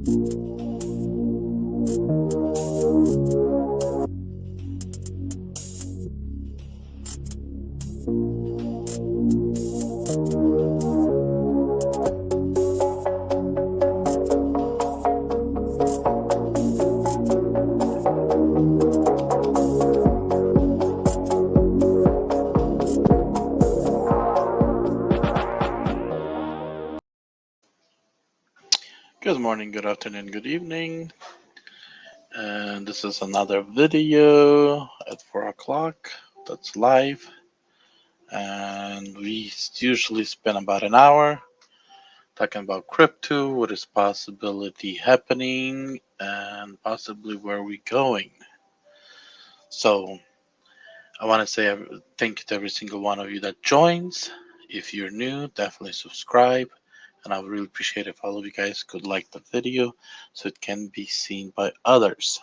Good morning, good afternoon, good evening. And this is another video at 4 o'clock that's live. And we usually spend about an hour talking about crypto, what is possibility happening, and possibly where we're going. So I want to say thank you to every single one of you that joins. If you're new, definitely subscribe. And I would really appreciate if all of you guys could like the video so it can be seen by others.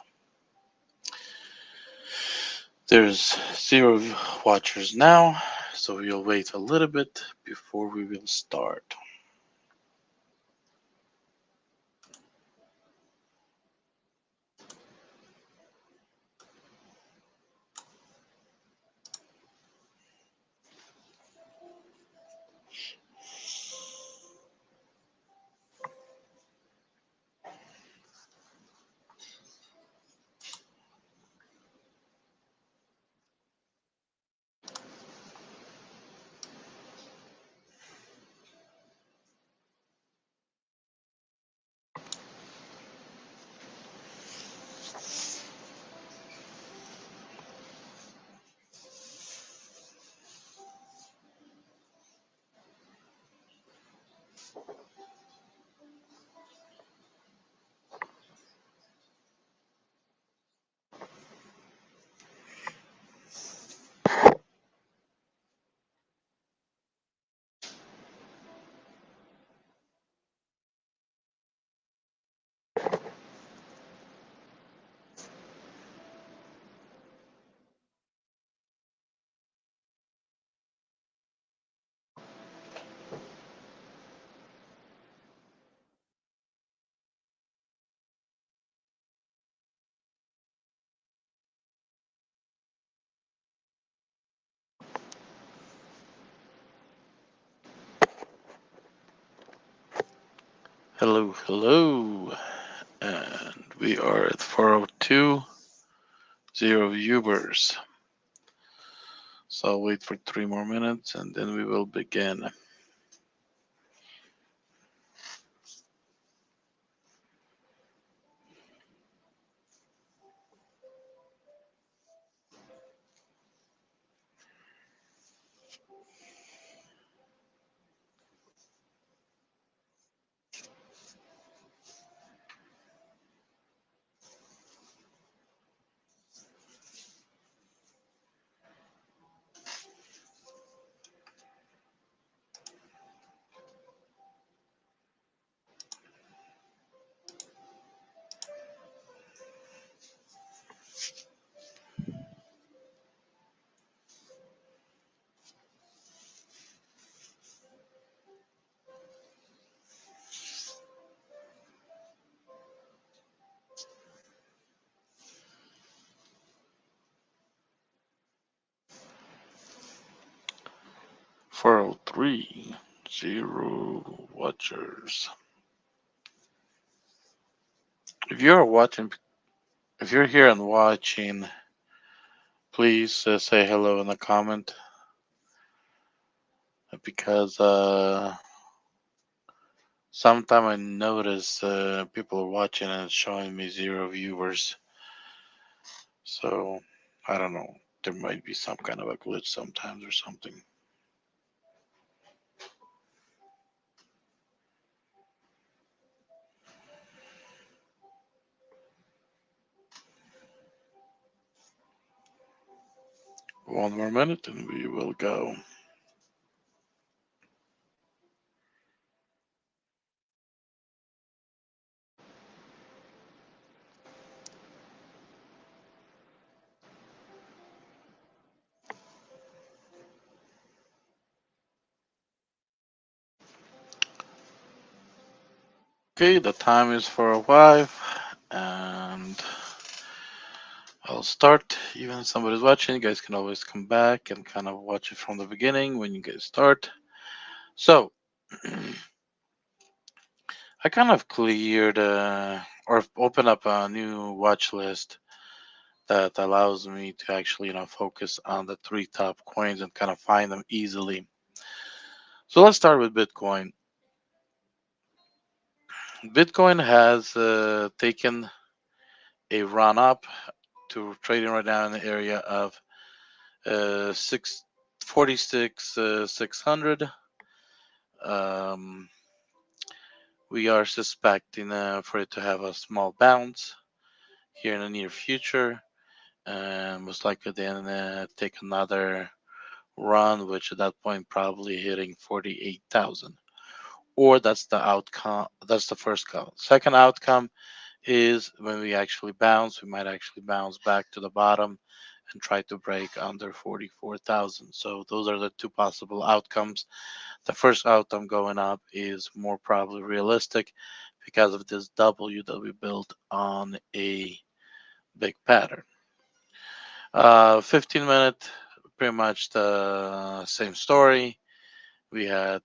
There's 0 watchers now, so we'll wait a little bit before we will start. Hello, hello, and we are at 402, 0 viewers. So I'll wait for 3 more minutes and then we will begin. Four oh three, 0 watchers. If you're watching, if you're here and watching, please say hello in the comment because sometime I notice people are watching and it's showing me 0 viewers. So I don't know. There might be some kind of a glitch sometimes or something. One more minute and we will go. Okay, the time is 4:05, and I'll start. Even if somebody's watching, you guys can always come back and kind of watch it from the beginning when you guys start. So, I kind of cleared or open up a new watch list that allows me to actually, focus on the three top coins and kind of find them easily. So let's start with Bitcoin. Bitcoin has taken a run up to trading right now in the area of 646 600. Um, we are suspecting for it to have a small bounce here in the near future, and most likely then take another run, which at that point probably hitting 48,000. Or that's the outcome. That's the first outcome. Second outcome is when we actually bounce, we might actually bounce back to the bottom and try to break under 44,000. So those are the two possible outcomes. The first outcome going up is more probably realistic because of this W that we built on a big pattern. 15 minute, pretty much the same story. We had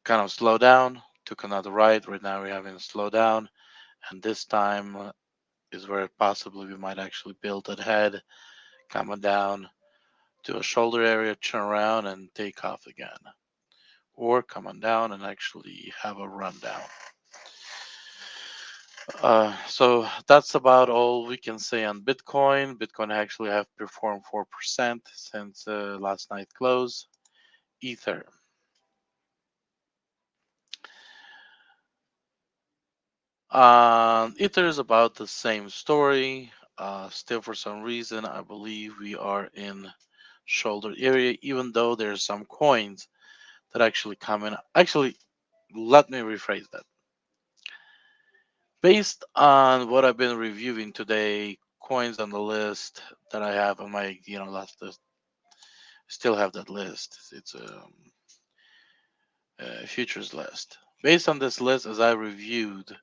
kind of slow down, took another right. Right now we're having a slow down, and this time is where possibly we might actually build that head, coming down to a shoulder area, turn around and take off again, or come on down and actually have a rundown. So that's about all we can say on Bitcoin. Bitcoin actually have performed 4% since last night close. Ether. Ether is about the same story. Still, for some reason, I believe we are in shoulder area, even though there's some coins that actually come in. Actually, let me rephrase that. Based on what I've been reviewing today, coins on the list that I have on my, last list, still have that list. It's a futures list. Based on this list, as I reviewed,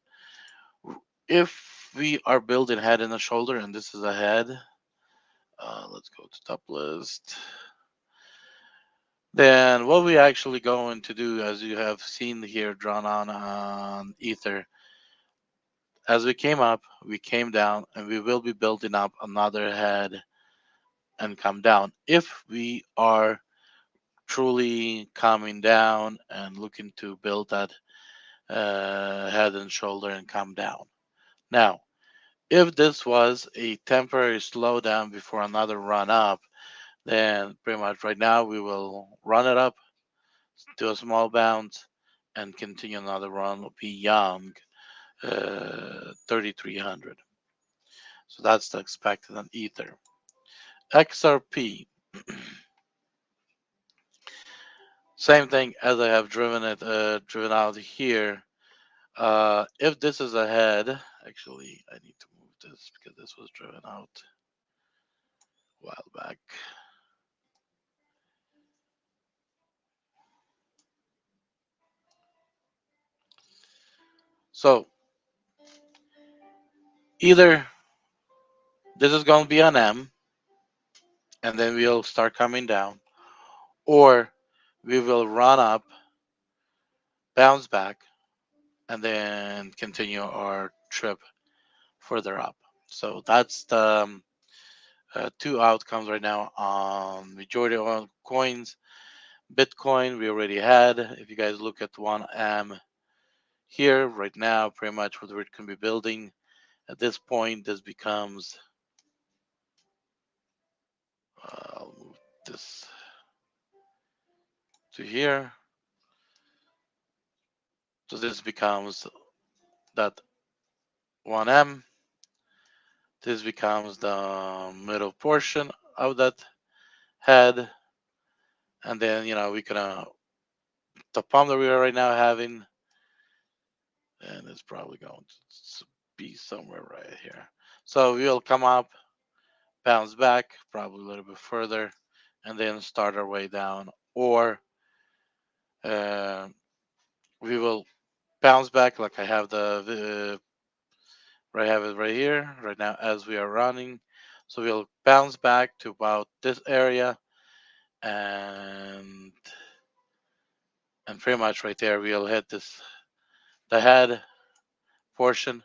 if we are building head and a shoulder, and this is a head, let's go to top list. Then what we actually going to do, as you have seen here drawn on Ether, as we came up, we came down, and we will be building up another head and come down. If we are truly coming down and looking to build that head and shoulder and come down. Now, if this was a temporary slowdown before another run up, then pretty much right now we will run it up, do a small bounce, and continue another run beyond 3,300. So that's the expected on Ether. XRP, same thing as I have driven out here. If this is ahead, actually, I need to move this because this was driven out a while back. So either this is going to be an M, and then we'll start coming down, or we will run up, bounce back, and then continue our trip further up. So that's the two outcomes right now on majority of coins. Bitcoin we already had. If you guys look at 1M here right now, pretty much what we can be building at this point, this becomes. I'll move this to here. So this becomes that 1M. This becomes the middle portion of that head, and then we can the pump that we are right now having, and it's probably going to be somewhere right here. So we'll come up, bounce back, probably a little bit further, and then start our way down, or uh, we will bounce back like I have I have it right here right now as we are running. So we'll bounce back to about this area, and pretty much right there we'll hit this the head portion,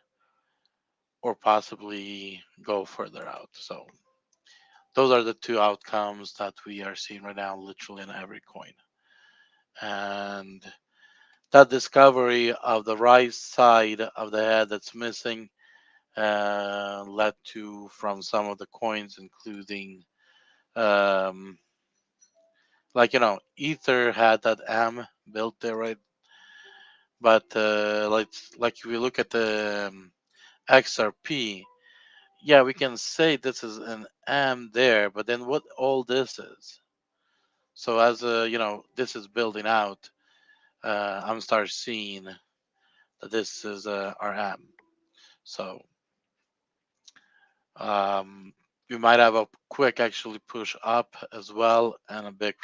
or possibly go further out. So those are the two outcomes that we are seeing right now, literally in every coin. And that discovery of the right side of the head that's missing led to from some of the coins, including um, like Ether had that M built there, right? But like if we look at the XRP, yeah, we can say this is an M there, but then what all this is? So as this is building out, I'm start seeing that this is our M. So um, we might have a quick actually push up as well, and a big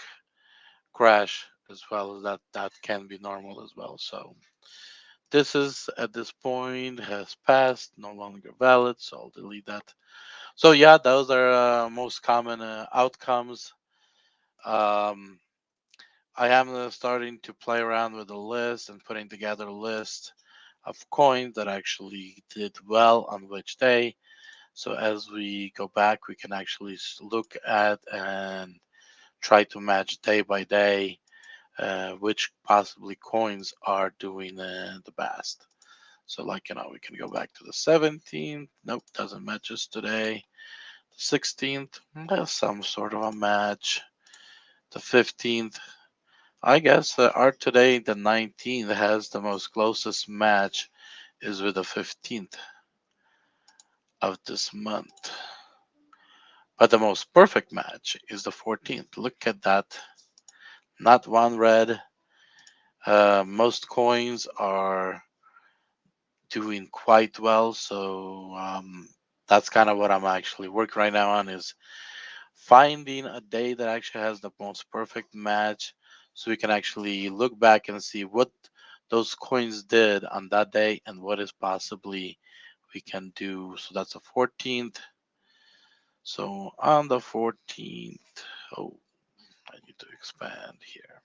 crash as well. That can be normal as well. So this is at this point has passed, no longer valid. So I'll delete that. So yeah, those are most common outcomes. Um, I am starting to play around with the list and putting together a list of coins that actually did well on which day. So as we go back, we can actually look at and try to match day by day which possibly coins are doing the best. So like we can go back to the 17th. Nope, doesn't match us today. The 16th, there's some sort of a match. The 15th, I guess our today, the 19th, has the most closest match is with the 15th of this month. But the most perfect match is the 14th. Look at that. Not one red. Most coins are doing quite well. So that's kind of what I'm actually working right now on, is finding a day that actually has the most perfect match, so we can actually look back and see what those coins did on that day and what is possibly we can do. So that's the 14th. So on the 14th, oh, I need to expand here.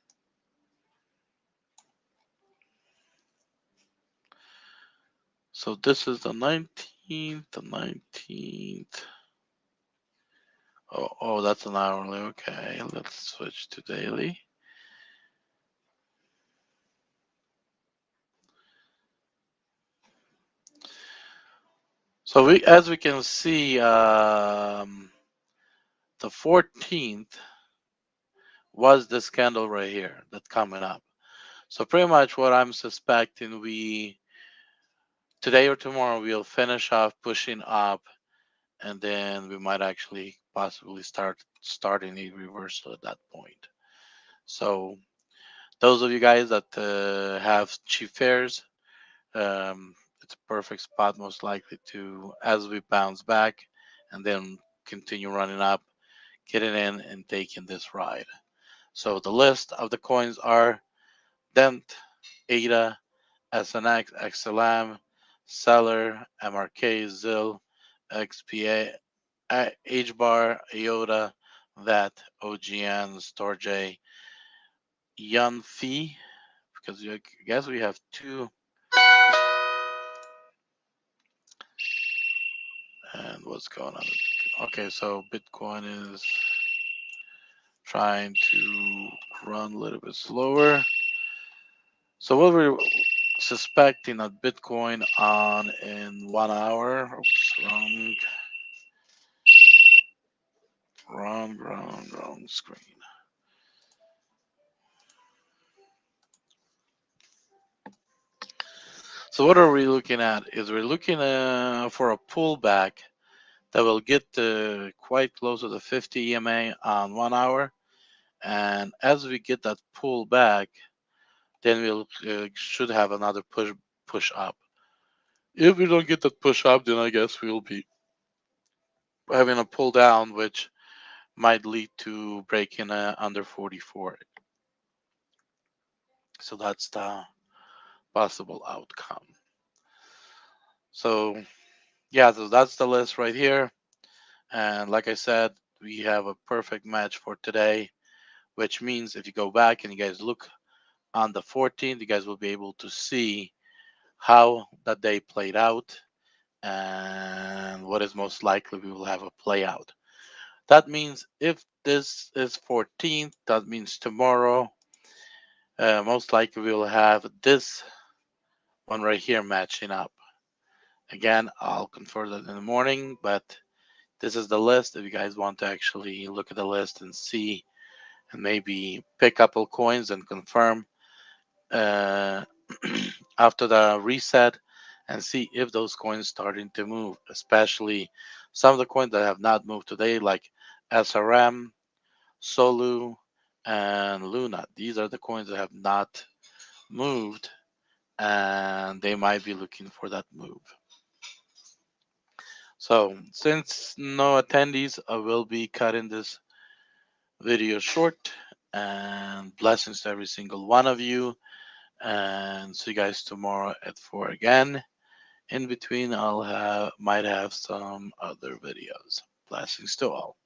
So this is the 19th, the 19th. Oh, that's an hourly. Okay, let's switch to daily. So as we can see, the 14th was this candle right here that's coming up. So pretty much what I'm suspecting, we today or tomorrow we'll finish off pushing up, and then we might actually possibly starting a reversal at that point. So those of you guys that have cheap fares, it's a perfect spot most likely to, as we bounce back and then continue running up, getting in and taking this ride. So the list of the coins are Dent, ADA, SNX, XLM, Seller, MRK, ZIL, XPA, HBAR, IOTA, VAT, OGN, StoreJ, Yunfi, because I guess we have two. And what's going on? Okay, so Bitcoin is trying to run a little bit slower. So what we're suspecting that Bitcoin on in 1 hour. Oops, wrong screen. So what are we looking at? Is we're looking for a pullback that will get quite close to the 50 EMA on 1 hour, and as we get that pullback, then we'll should have another push up. If we don't get that push up, then I guess we'll be having a pull down, which might lead to breaking under 44. So that's the possible outcome. So yeah, so that's the list right here. And like I said, we have a perfect match for today, which means if you go back and you guys look on the 14th, you guys will be able to see how that day played out and what is most likely we will have a play out. That means if this is 14th, that means tomorrow, most likely we will have this one right here matching up. Again, I'll confirm that in the morning, but this is the list. If you guys want to actually look at the list and see and maybe pick a couple coins and confirm uh, after the reset and see if those coins starting to move, especially some of the coins that have not moved today, like SRM, Solu, and Luna. These are the coins that have not moved, and they might be looking for that move. So, since no attendees, I will be cutting this video short. And blessings to every single one of you. And see you guys tomorrow at 4 again. In between, might have some other videos. Blessings to all.